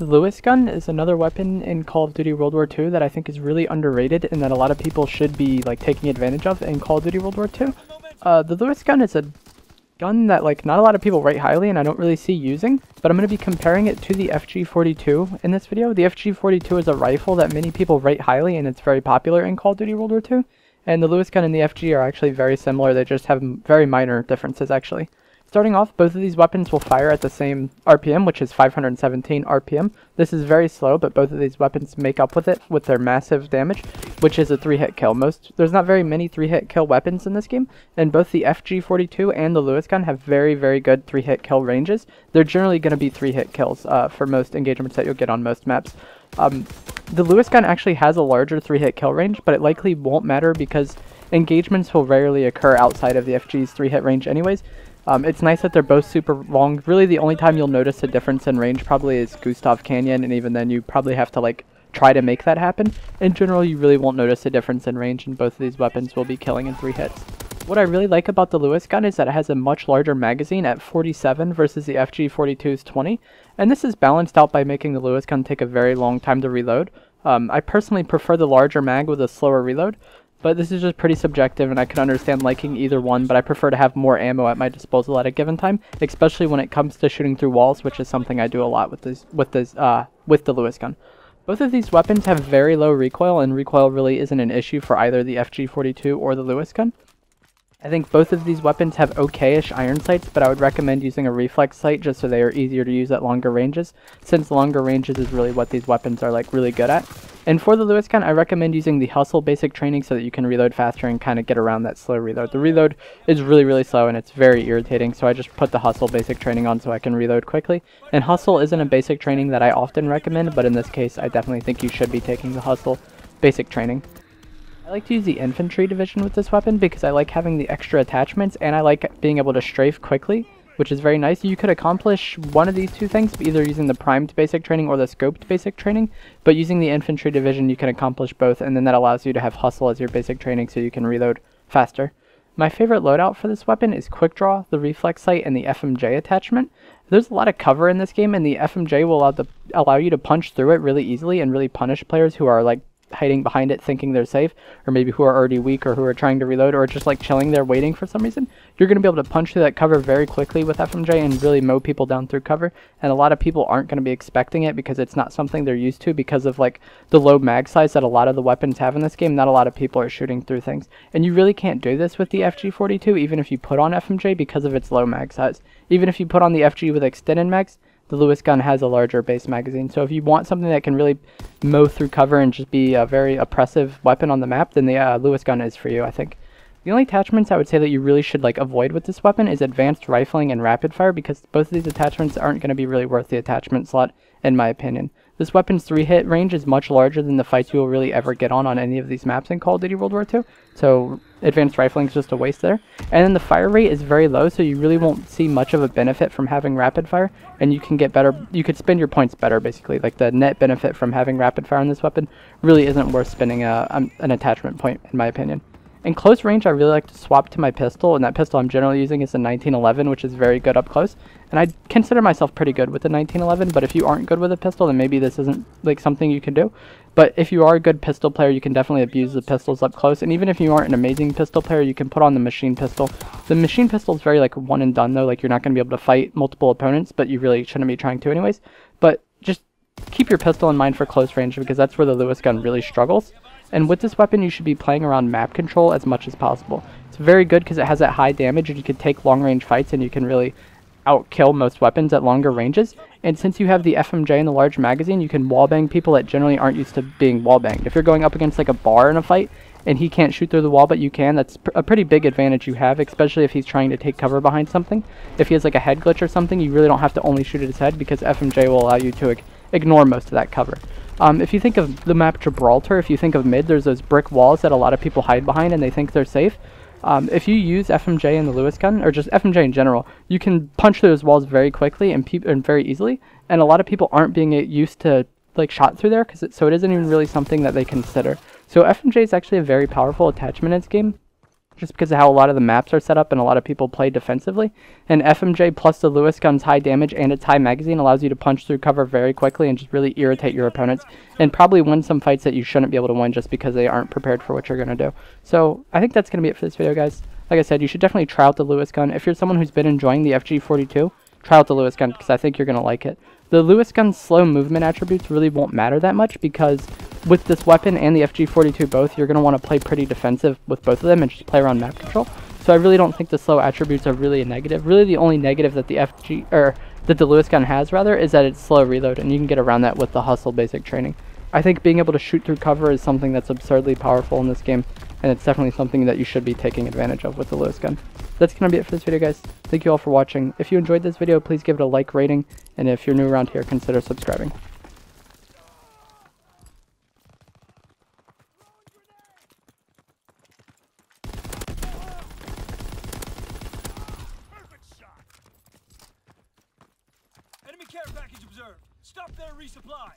The Lewis gun is another weapon in Call of Duty World War II that I think is really underrated and that a lot of people should be like taking advantage of in Call of Duty World War II. The Lewis gun is a gun that like not a lot of people rate highly and I don't really see using, but I'm going to be comparing it to the FG42 in this video. The FG42 is a rifle that many people rate highly and it's very popular in Call of Duty World War II. And the Lewis gun and the FG are actually very similar, they just have very minor differences actually. Starting off, both of these weapons will fire at the same RPM, which is 517 RPM. This is very slow, but both of these weapons make up with it with their massive damage, which is a 3-hit kill. There's not very many 3-hit kill weapons in this game, and both the FG42 and the Lewis gun have very, very good 3-hit kill ranges. They're generally going to be 3-hit kills for most engagements that you'll get on most maps. The Lewis gun actually has a larger 3-hit kill range, but it likely won't matter because engagements will rarely occur outside of the FG's 3-hit range anyways. It's nice that they're both super long. Really the only time you'll notice a difference in range probably is Gustav Canyon, and even then you probably have to like try to make that happen. In general, you really won't notice a difference in range, and both of these weapons will be killing in 3 hits. What I really like about the Lewis gun is that it has a much larger magazine at 47 versus the FG42's 20, and this is balanced out by making the Lewis gun take a very long time to reload. I personally prefer the larger mag with a slower reload, but this is just pretty subjective and I can understand liking either one, but I prefer to have more ammo at my disposal at a given time, especially when it comes to shooting through walls, which is something I do a lot with the Lewis gun. Both of these weapons have very low recoil, and recoil really isn't an issue for either the FG42 or the Lewis gun. I think both of these weapons have okay-ish iron sights, but I would recommend using a reflex sight just so they are easier to use at longer ranges, since longer ranges is really what these weapons are like really good at. And for the Lewis gun, I recommend using the hustle basic training so that you can reload faster and kind of get around that slow reload. The reload is really, really slow and it's very irritating, so I just put the hustle basic training on so I can reload quickly. And hustle isn't a basic training that I often recommend, but in this case, I definitely think you should be taking the hustle basic training. I like to use the infantry division with this weapon because I like having the extra attachments and I like being able to strafe quickly, which is very nice. You could accomplish one of these two things, either using the primed basic training or the scoped basic training, but using the infantry division you can accomplish both, and then that allows you to have hustle as your basic training so you can reload faster. My favorite loadout for this weapon is quick draw, the reflex sight, and the FMJ attachment. There's a lot of cover in this game, and the FMJ will allow you to punch through it really easily and really punish players who are like hiding behind it thinking they're safe, or maybe who are already weak, or who are trying to reload, or just like chilling there waiting for some reason. You're going to be able to punch through that cover very quickly with FMJ and really mow people down through cover, and a lot of people aren't going to be expecting it because it's not something they're used to because of like the low mag size that a lot of the weapons have in this game. Not a lot of people are shooting through things, and you really can't do this with the FG42 even if you put on FMJ because of its low mag size. Even if you put on the FG with extended mags, the Lewis gun has a larger base magazine, so if you want something that can really mow through cover and just be a very oppressive weapon on the map, then the Lewis gun is for you, I think. The only attachments I would say that you really should like avoid with this weapon is advanced rifling and rapid fire, because both of these attachments aren't going to be really worth the attachment slot, in my opinion. This weapon's 3-hit range is much larger than the fights you will really ever get on any of these maps in Call of Duty World War II, so advanced rifling is just a waste there. And then the fire rate is very low, so you really won't see much of a benefit from having rapid fire, and you can get better, you could spend your points better basically. Like the net benefit from having rapid fire on this weapon really isn't worth spending an attachment point, in my opinion. In close range, I really like to swap to my pistol, and that pistol I'm generally using is the 1911, which is very good up close. And I consider myself pretty good with the 1911, but if you aren't good with a pistol, then maybe this isn't like something you can do. But if you are a good pistol player, you can definitely abuse the pistols up close. And even if you aren't an amazing pistol player, you can put on the machine pistol. The machine pistol is very like one and done though, like you're not going to be able to fight multiple opponents, but you really shouldn't be trying to anyways. But just keep your pistol in mind for close range, because that's where the Lewis gun really struggles. And with this weapon, you should be playing around map control as much as possible. It's very good because it has that high damage, and you can take long range fights and you can really outkill most weapons at longer ranges. And since you have the FMJ and the large magazine, you can wallbang people that generally aren't used to being wallbanged. If you're going up against like a bar in a fight and he can't shoot through the wall but you can, that's a pretty big advantage you have, especially if he's trying to take cover behind something. If he has like a head glitch or something, you really don't have to only shoot at his head because FMJ will allow you to ignore most of that cover. If you think of the map Gibraltar, if you think of mid, there's those brick walls that a lot of people hide behind and they think they're safe. If you use FMJ in the Lewis gun, or just FMJ in general, you can punch through those walls very quickly and very easily, and a lot of people aren't being used to like shot through there, so it isn't even really something that they consider. So FMJ is actually a very powerful attachment in this game. just because of how a lot of the maps are set up and a lot of people play defensively. And FMJ plus the Lewis gun's high damage and its high magazine allows you to punch through cover very quickly and just really irritate your opponents and probably win some fights that you shouldn't be able to win just because they aren't prepared for what you're going to do. So I think that's going to be it for this video, guys. Like I said, you should definitely try out the Lewis gun. If you're someone who's been enjoying the FG42, try out the Lewis gun because I think you're going to like it. The Lewis gun's slow movement attributes really won't matter that much because with this weapon and the FG42 both, you're going to want to play pretty defensive with both of them and just play around map control. So I really don't think the slow attributes are really a negative. Really the only negative that the Lewis gun has rather is that it's slow reload, and you can get around that with the hustle basic training. I think being able to shoot through cover is something that's absurdly powerful in this game, and it's definitely something that you should be taking advantage of with the Lewis gun. That's going to be it for this video, guys. Thank you all for watching. If you enjoyed this video, please give it a like rating, and if you're new around here, consider subscribing. Enemy care package observed. Stop there and resupply.